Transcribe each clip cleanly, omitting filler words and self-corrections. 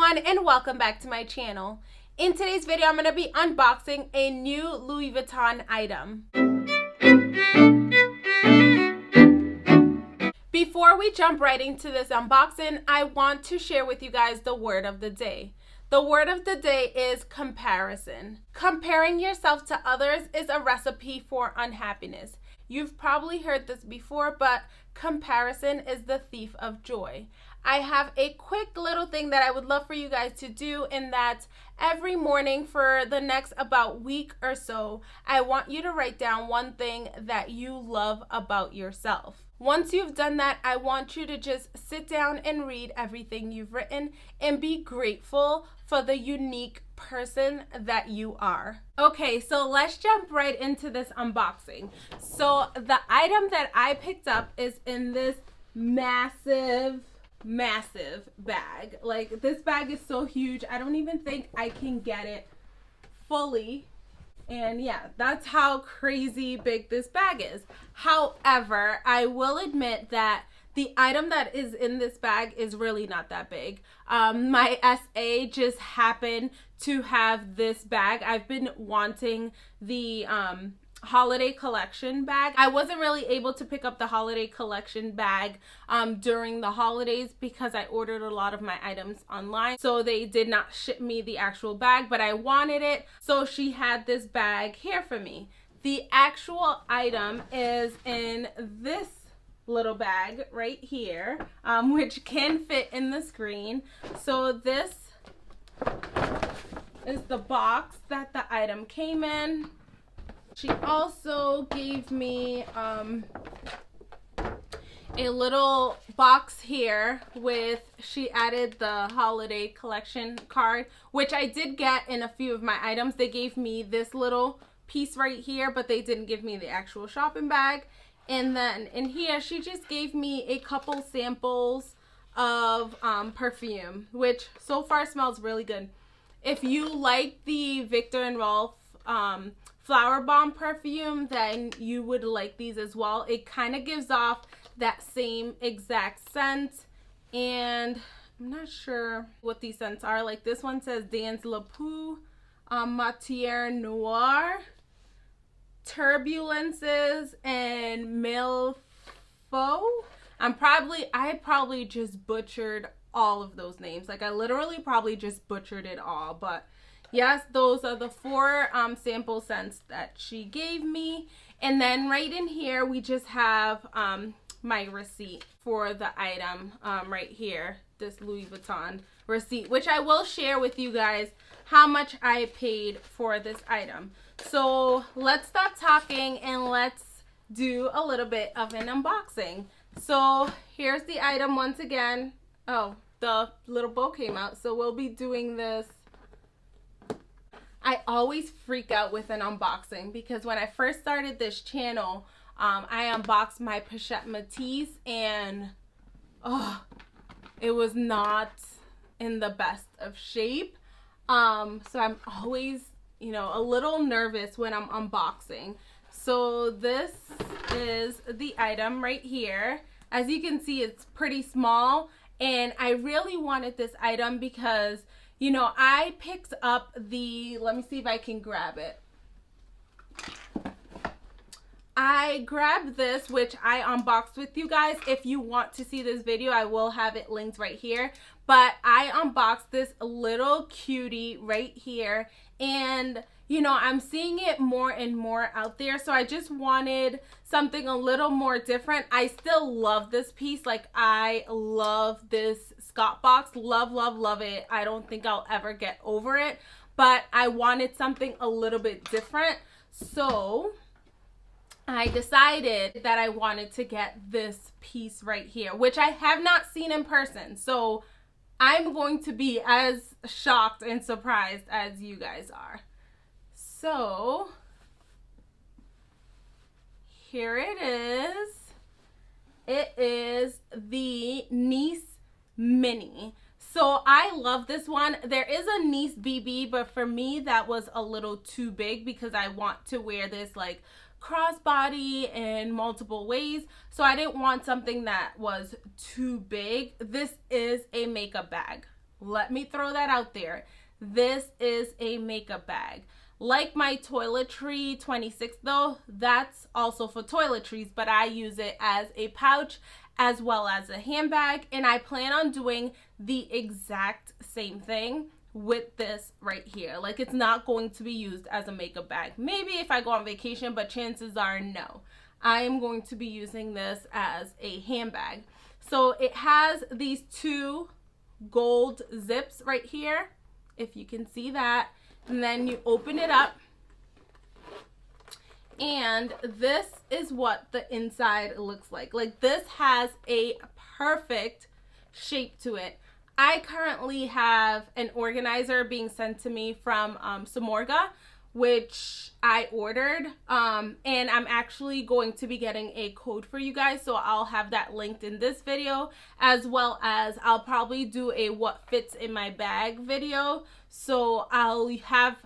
everyone, and welcome back to my channel. In today's video, I'm going to be unboxing a new Louis Vuitton item. Before we jump right into this unboxing, I want to share with you guys the word of the day. The word of the day is comparison. Comparing yourself to others is a recipe for unhappiness. You've probably heard this before, but comparison is the thief of joy. I have a quick little thing that I would love for you guys to do, in that every morning for the next about week or so, I want you to write down one thing that you love about yourself. Once you've done that, I want you to just sit down and read everything you've written and be grateful for the unique person that you are. Okay, so let's jump right into this unboxing. So the item that I picked up is in this massive bag. Like, this bag is so huge, I don't even think I can get it fully. And yeah, that's how crazy big this bag is. However, I will admit that the item that is in this bag is really not that big. My SA just happened to have this bag. I've been wanting the holiday collection bag. I wasn't really able to pick up the holiday collection bag during the holidays because I ordered a lot of my items online, so they did not ship me the actual bag, but I wanted it, so she had this bag here for me. The actual item is in this little bag right here, which can fit in the screen. So this is the box that the item came in. She also gave me a little box here with, she added the holiday collection card, which I did get in a few of my items. They gave me this little piece right here, but they didn't give me the actual shopping bag. And then in here, she just gave me a couple samples of perfume, which so far smells really good. If you like the Viktor and Rolf Flower Bomb perfume, then you would like these as well. It kind of gives off that same exact scent, and I'm not sure what these scents are. Like, this one says Dans Le Peau, Matière Noire, Turbulences, and Mille Faux. I probably just butchered all of those names. Like, I literally probably just butchered it all, but yes, those are the 4 sample scents that she gave me. And then right in here, we just have my receipt for the item right here, this Louis Vuitton receipt, which I will share with you guys how much I paid for this item. So let's stop talking and let's do a little bit of an unboxing. So here's the item once again. Oh, the little bow came out, so we'll be doing this. I always freak out with an unboxing because when I first started this channel, I unboxed my Pochette Métis, and it was not in the best of shape. So I'm always, a little nervous when I'm unboxing. So this is the item right here. As you can see, it's pretty small, and I really wanted this item because I picked up the, let me see if I can grab it. I grabbed this, which I unboxed with you guys. If you want to see this video, I will have it linked right here. But I unboxed this little cutie right here, and I'm seeing it more and more out there, so I just wanted something a little more different. I still love this piece. Like, I love this Scott box. Love it. I don't think I'll ever get over it, but I wanted something a little bit different, so I decided that I wanted to get this piece right here, which I have not seen in person, so I'm going to be as shocked and surprised as you guys are. So here it is. It is the Nice Mini. So I love this one. There is a Nice BB, but for me that was a little too big because I want to wear this like crossbody in multiple ways, so I didn't want something that was too big. This is a makeup bag. Let me throw that out there. This is a makeup bag. Like my toiletry 26 though, that's also for toiletries, but I use it as a pouch as well as a handbag, and I plan on doing the exact same thing with this right here. Like, it's not going to be used as a makeup bag. Maybe if I go on vacation, but chances are no. I am going to be using this as a handbag. So it has these two gold zips right here, if you can see that. And then you open it up, and this is what the inside looks like. Like, this has a perfect shape to it. I currently have an organizer being sent to me from Samorga, which I ordered, and I'm actually going to be getting a code for you guys, so I'll have that linked in this video, as well as I'll probably do a what fits in my bag video. So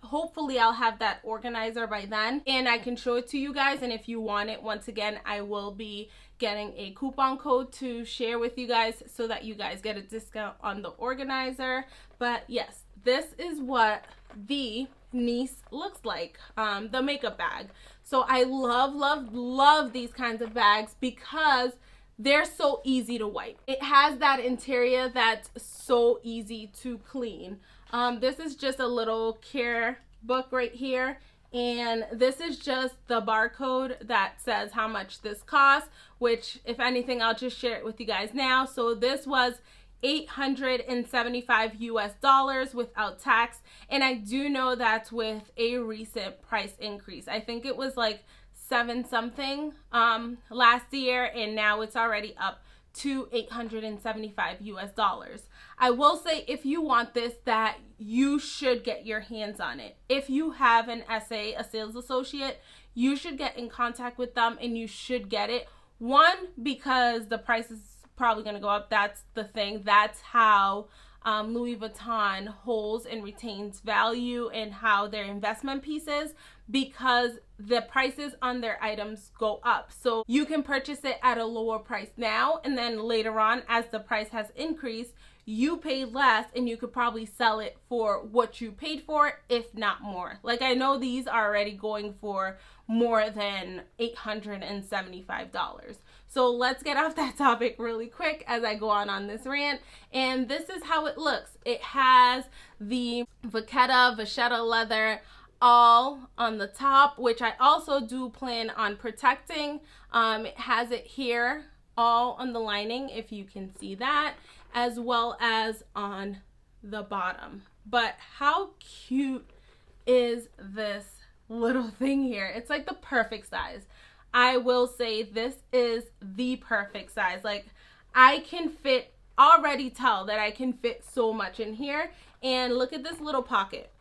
hopefully I'll have that organizer by then, and I can show it to you guys. And if you want it, once again, I will be getting a coupon code to share with you guys so that you guys get a discount on the organizer. But yes, this is what the Nice looks like, the makeup bag. So I love these kinds of bags because they're so easy to wipe. It has that interior that's so easy to clean. This is just a little care book right here, and this is just the barcode that says how much this costs, which, if anything, I'll just share it with you guys now. So this was $875 US without tax, and I do know that's with a recent price increase. I think it was like 7 something last year, and now it's already up to $875 US. I will say, if you want this, that you should get your hands on it. If you have an SA, a sales associate, you should get in contact with them and you should get it. One, because the price is probably going to go up. That's the thing. That's how Louis Vuitton holds and retains value, and how their investment pieces, because the prices on their items go up. So you can purchase it at a lower price now, and then later on, as the price has increased, you pay less and you could probably sell it for what you paid for, if not more. Like, I know these are already going for more than $875. So let's get off that topic really quick as I go on this rant. And this is how it looks. It has the vachetta leather all on the top, which I also do plan on protecting. It has it here all on the lining, if you can see that, as well as on the bottom. But how cute is this little thing here? It's like the perfect size. I will say this is the perfect size. Like, I can already tell that I can fit so much in here. And look at this little pocket.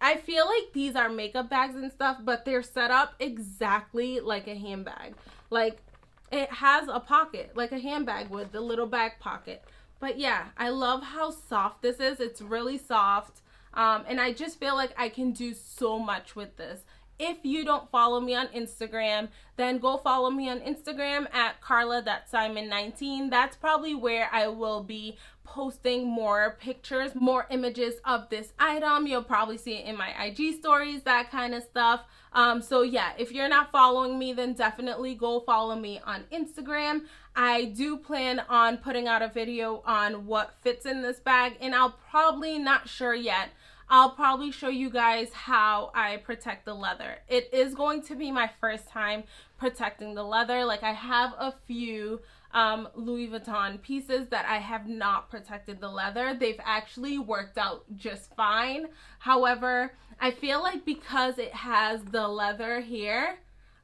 I feel like these are makeup bags and stuff, but they're set up exactly like a handbag. Like, it has a pocket like a handbag would, the little back pocket. But yeah, I love how soft this is. It's really soft. And I just feel like I can do so much with this. If you don't follow me on Instagram, then go follow me on Instagram at Carla.Simon19. That's probably where I will be posting more pictures, more images of this item. You'll probably see it in my IG stories, that kind of stuff. So yeah, if you're not following me, then definitely go follow me on Instagram. I do plan on putting out a video on what fits in this bag, and I'll probably, not sure yet, I'll probably show you guys how I protect the leather. It is going to be my first time protecting the leather. Like, I have a few Louis Vuitton pieces that I have not protected the leather. They've actually worked out just fine. However, I feel like because it has the leather here,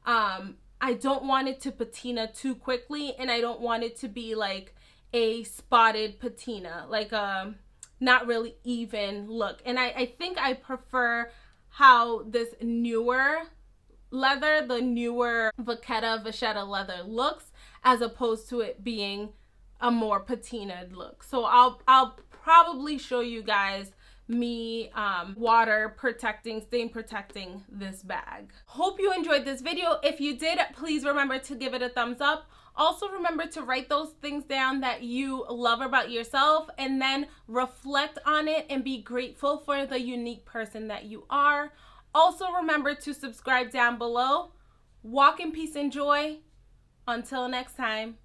I don't want it to patina too quickly, and I don't want it to be like a spotted patina, like not really even look. And I think I prefer how this newer leather, the newer vachetta leather looks, as opposed to it being a more patinaed look. So I'll probably show you guys me water protecting, stain protecting this bag. Hope you enjoyed this video. If you did, please remember to give it a thumbs up. Also, remember to write those things down that you love about yourself and then reflect on it and be grateful for the unique person that you are. Also, remember to subscribe down below. Walk in peace and joy. Until next time.